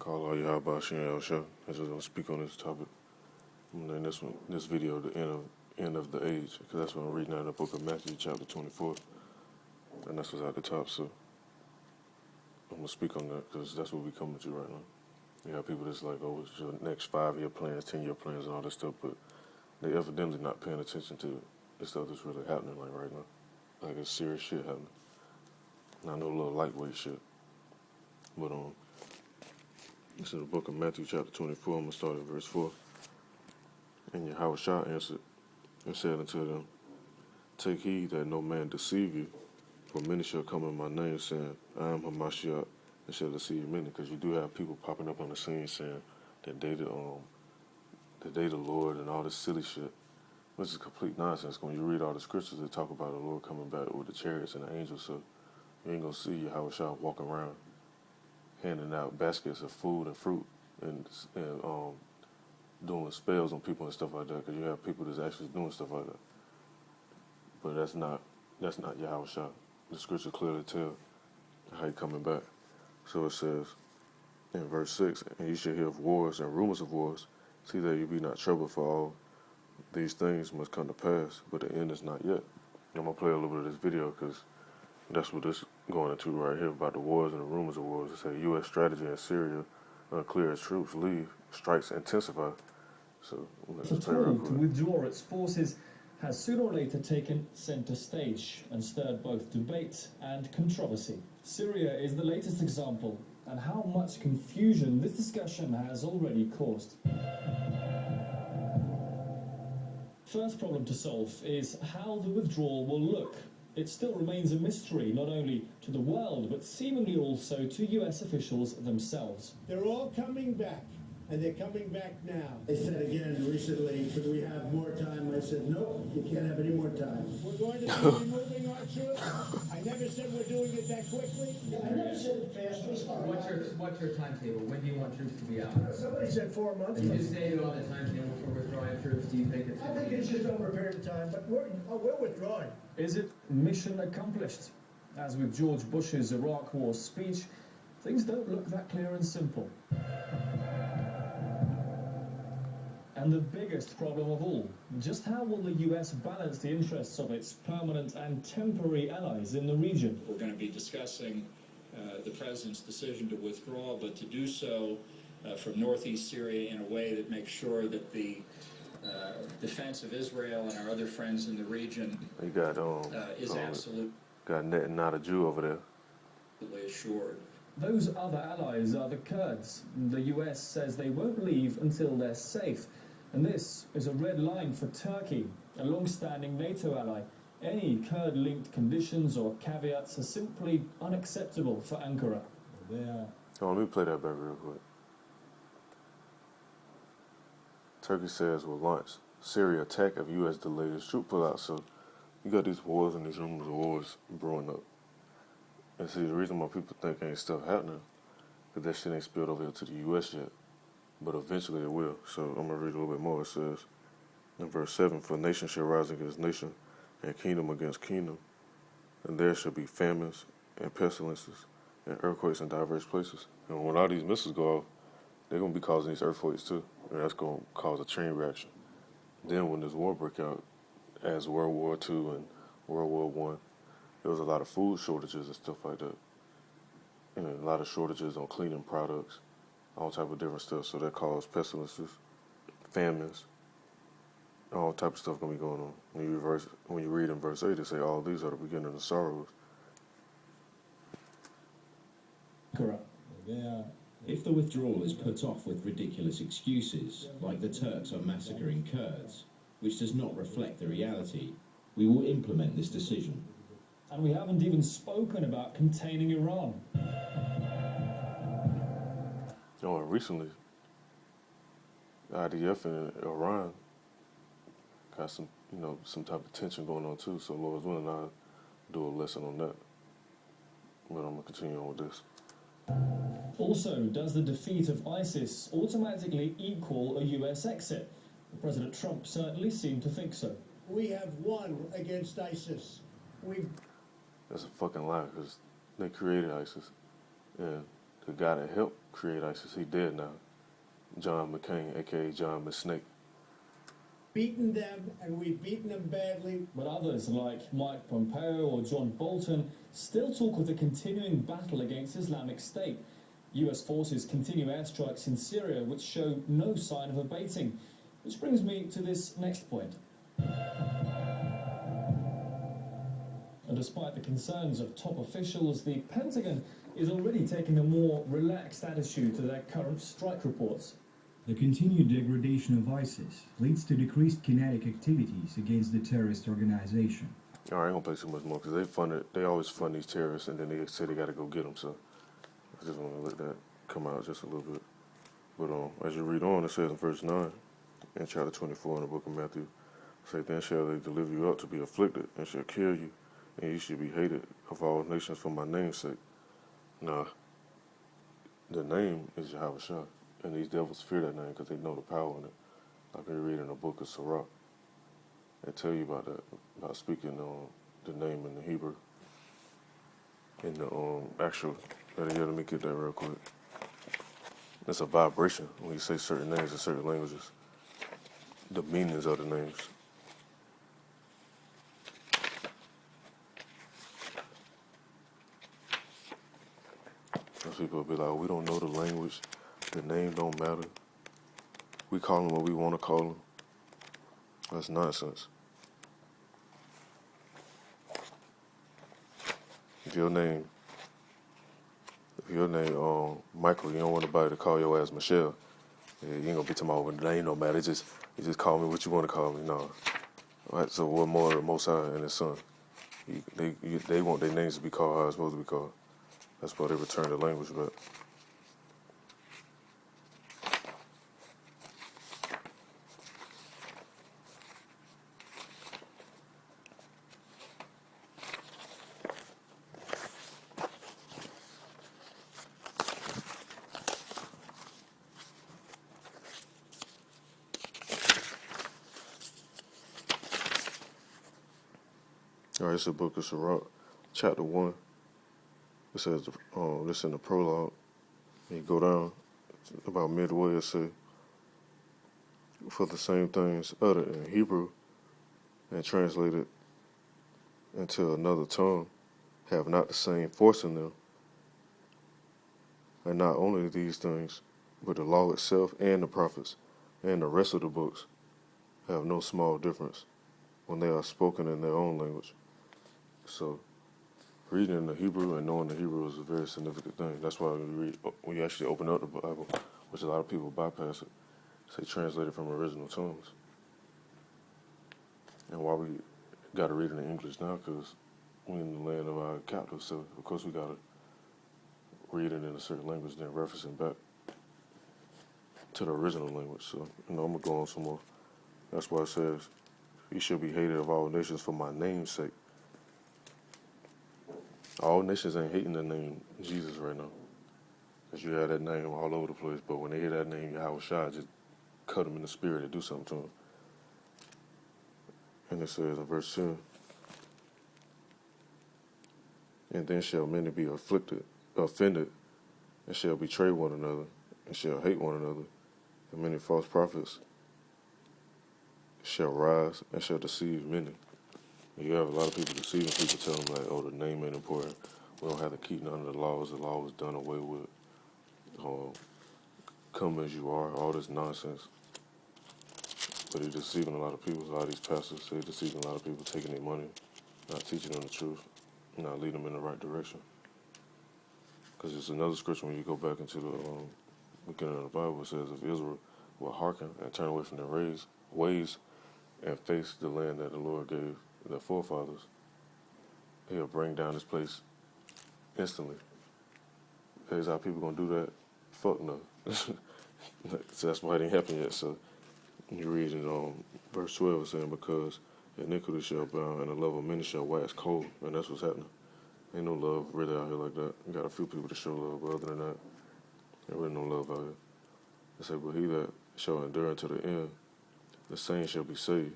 Call all y'all about Shinel Show. I just gonna speak on this topic. And then this video, the end of the age, because that's what I'm reading out of the book of Matthew, chapter 24, and that's what's at the top. So I'm gonna speak on that because that's what we coming to right now. You have people that's like, oh, it's your next 5-year plans, 10-year plans, and all this stuff, but they evidently not paying attention to the stuff that's really happening like right now. Like it's serious shit happening. Not no little lightweight shit. But this is the book of Matthew, chapter 24. I'm gonna start at verse 4. And Yahushua answered and said unto them, Take heed that no man deceive you, for many shall come in my name, saying, I am Hamashiach, and shall deceive many. Because you do have people popping up on the scene saying that they the Lord and all this silly shit, which is complete nonsense. When you read all the scriptures, they talk about the Lord coming back with the chariots and the angels, so you ain't gonna see Yahushua walking around handing out baskets of food and fruit and doing spells on people and stuff like that, because you have people that's actually doing stuff like that. But that's not Yahushua. The scripture clearly tell how he coming back. So it says in verse 6, and you shall hear of wars and rumors of wars. See that you be not troubled, for all these things must come to pass, but the end is not yet. I'm going to play a little bit of this video because that's what this going into right here about the wars and the rumors of wars. It says U.S. strategy in Syria, unclear as troops leave, strikes intensify. So let's play real quick. To withdraw its forces has sooner or later taken center stage and stirred both debate and controversy. Syria is the latest example, and how much confusion this discussion has already caused. First problem to solve is how the withdrawal will look. It still remains a mystery, not only to the world, but seemingly also to US officials themselves. They're all coming back, and they're coming back now. They said again recently, could we have more time? I said, nope, you can't have any more time. We're going to be removing our troops. I never said we're doing it that quickly. I never said it fast. What's your timetable? When do you want troops to be out? Somebody said 4 months. You stated on the timetable for withdrawing troops. Do you think it's... I think it's just over a period of time, but we're withdrawing. Is it mission accomplished? As with George Bush's Iraq War speech, things don't look that clear and simple. And the biggest problem of all, just how will the US balance the interests of its permanent and temporary allies in the region? We're going to be discussing the president's decision to withdraw, but to do so from northeast Syria in a way that makes sure that the defense of Israel and our other friends in the region is absolutely got not a Jew over there. assured. Those other allies are the Kurds. The US says they won't leave until they're safe. And this is a red line for Turkey, a long-standing NATO ally. Any Kurd-linked conditions or caveats are simply unacceptable for Ankara. Let me play that back real quick. Turkey says will launch Syria attack if U.S. delays its troop pullout. So you got these wars and these rumors of wars brewing up. And see, the reason why people think ain't stuff happening, because that shit ain't spilled over here to the U.S. yet. But eventually it will. So I'm going to read a little bit more. It says in verse 7, For nation shall rise against nation, and kingdom against kingdom, and there shall be famines and pestilences and earthquakes in diverse places. And when all these missiles go off, they're going to be causing these earthquakes too. And that's going to cause a chain reaction. Then when this war break out, as World War II and World War I, there was a lot of food shortages and stuff like that. And a lot of shortages on cleaning products, all type of different stuff. So that caused pestilences, famines, all type of stuff going to be going on. When you read in verse 8, they say all these are the beginning of sorrows. Correct. If the withdrawal is put off with ridiculous excuses, like the Turks are massacring Kurds, which does not reflect the reality, we will implement this decision. And we haven't even spoken about containing Iran. And recently, IDF and Iran got some type of tension going on too. So Lord's willing, I'll do a lesson on that. But I'm going to continue on with this. Also, does the defeat of ISIS automatically equal a US exit? President Trump certainly seemed to think so. We have won against ISIS. That's a fucking lie, because they created ISIS. And the guy that helped create ISIS, he dead now. John McCain, aka John McSnake. Beaten them, and we've beaten them badly. But others, like Mike Pompeo or John Bolton, still talk of the continuing battle against Islamic State. US forces continue airstrikes in Syria, which show no sign of abating. Which brings me to this next point. And despite the concerns of top officials, the Pentagon is already taking a more relaxed attitude to their current strike reports. The continued degradation of ISIS leads to decreased kinetic activities against the terrorist organization. All right, I ain't gonna play too much more because they always fund these terrorists and then they say they gotta go get them. So I just want to let that come out just a little bit. But as you read on, it says in verse 9, in chapter 24 in the book of Matthew, say, then shall they deliver you up to be afflicted, and shall kill you, and you shall be hated of all nations for my name's sake. Now, the name is Yahweh, and these devils fear that name because they know the power in it. Like we read in the book of Sirach, they tell you about that, about speaking the name in the Hebrew. In the actual, let me get that real quick. It's a vibration when you say certain names in certain languages. The meanings of the names. Some people will be like, we don't know the language, the name don't matter. We call them what we want to call them. That's nonsense. If your name, Michael, you don't want nobody to call your ass Michelle. Yeah, you ain't gonna be talking about the name no matter. You just call me what you want to call me. No. All right, so what more the Most High and His Son? They want their names to be called how it's supposed to be called. That's why they return the language back. All right, it's the book of Sirach, chapter 1. It says, this in the prologue. And you go down about midway, it says, for the same things uttered in Hebrew and translated into another tongue have not the same force in them. And not only these things, but the law itself and the prophets and the rest of the books have no small difference when they are spoken in their own language. So, reading the Hebrew and knowing the Hebrew is a very significant thing. That's why when you actually open up the Bible, which a lot of people bypass it, say translated from original tongues. And why we got to read it in English now, because we're in the land of our captives, so of course we got to read it in a certain language, then referencing back to the original language. So, I'm going to go on some more. That's why it says, you shall be hated of all nations for my name's sake. All nations ain't hating the name Jesus right now. Because you have that name all over the place. But when they hear that name, Yahweh Shai, just cut them in the spirit and do something to them. And it says in verse 10, and then shall many be offended, and shall betray one another, and shall hate one another. And many false prophets shall rise and shall deceive many. You have a lot of people deceiving people, telling them like, oh, the name ain't important. We don't have to keep none of the laws. The law was done away with. Come as you are, all this nonsense. But he's deceiving a lot of people. A lot of these pastors, they're deceiving a lot of people, taking their money, not teaching them the truth, not leading them in the right direction. Because it's another scripture when you go back into the beginning of the Bible, it says, if Israel will hearken and turn away from their ways and face the land that the Lord gave their forefathers, He'll bring down this place instantly. Is how people gonna do that? Fuck no. So that's why it ain't happened yet. So you read in verse 12 saying, because iniquity shall abound and the love of many shall wax cold, and that's what's happening. Ain't no love really out here like that. You got a few people to show love, but other than that, there really no love out here. It say, but he that shall endure unto the end, the same shall be saved.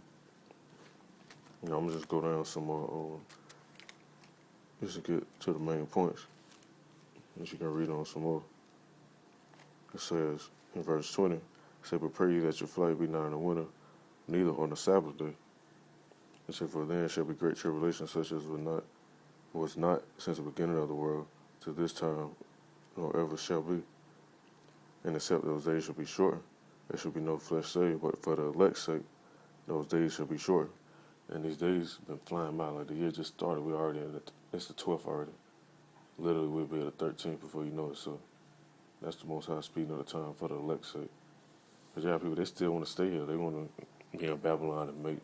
I'm gonna just go down some more, just to get to the main points. And you can read on some more. It says in verse 20, it said, but pray ye that your flight be not in the winter, neither on the Sabbath day. It said, for then shall be great tribulation, such as was not since the beginning of the world to this time, nor ever shall be. And except those days shall be shortened, there shall be no flesh saved, but for the elect's sake, those days shall be shortened. And these days been flying by, like the year just started. We're already it's the 12th already. Literally, we'll be at the 13th before you know it. So that's the most high speed of the time for the elect's sake. Because you have people, they still want to stay here. They want to be in Babylon and make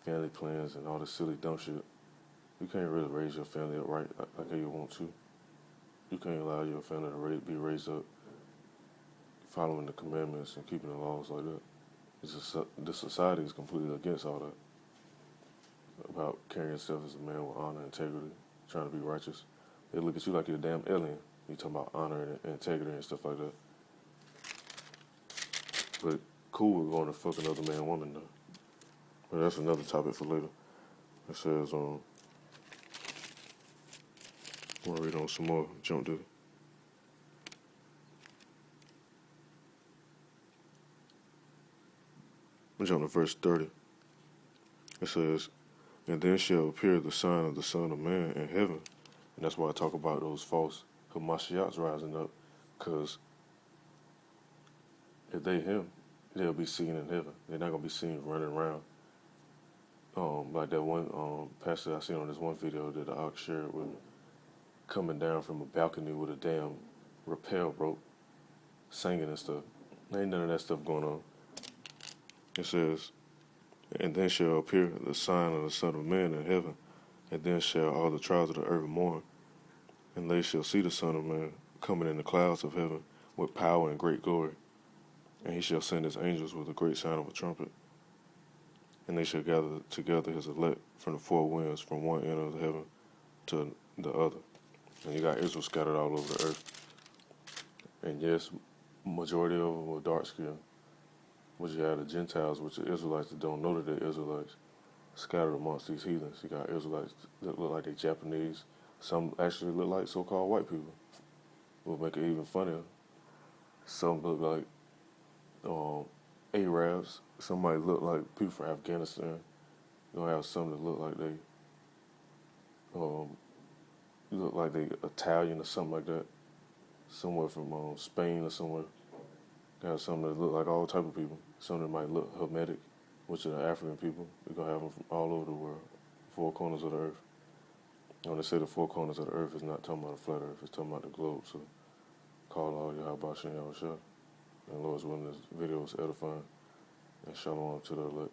family plans and all this silly dumb shit. You can't really raise your family up right like how you want to. You can't allow your family to be raised up following the commandments and keeping the laws like that. The society is completely against all that. About carrying yourself as a man with honor and integrity, trying to be righteous. They look at you like you're a damn alien. You talking about honor and integrity and stuff like that. But cool with going to fuck another man, woman though. But that's another topic for later. It says, I'm gonna read on some more. Jump to. Jump to verse 30. It says, and then shall appear the sign of the Son of Man in heaven. And that's why I talk about those false Hamashiachs rising up. Because if they him, they'll be seen in heaven. They're not going to be seen running around. Like that one pastor I seen on this one video that the Ox shared with me, coming down from a balcony with a damn rappel rope, singing and stuff. Ain't none of that stuff going on. It says, and then shall appear the sign of the Son of Man in heaven, and then shall all the tribes of the earth mourn, and they shall see the Son of Man coming in the clouds of heaven with power and great glory. And he shall send his angels with a great sound of a trumpet, and they shall gather together his elect from the four winds, from one end of the heaven to the other. And you got Israel scattered all over the earth. And yes, majority of them were dark skinned. But you have the Gentiles, which are Israelites that don't know that they're Israelites, scattered amongst these heathens. You got Israelites that look like they're Japanese. Some actually look like so-called white people. Will make it even funnier. Some look like Arabs. Some might look like people from Afghanistan. You're gonna have some that look like they Italian or something like that. Somewhere from Spain or somewhere. You have some that look like all type of people. Some that might look Hamitic, which are the African people. You're gonna have them from all over the world, four corners of the earth. When they say the four corners of the earth, it's not talking about a flat earth, it's talking about the globe. So call all Yahweh Shem Yahushua. And Lord's willing, this video is edifying. And shalom to the elect.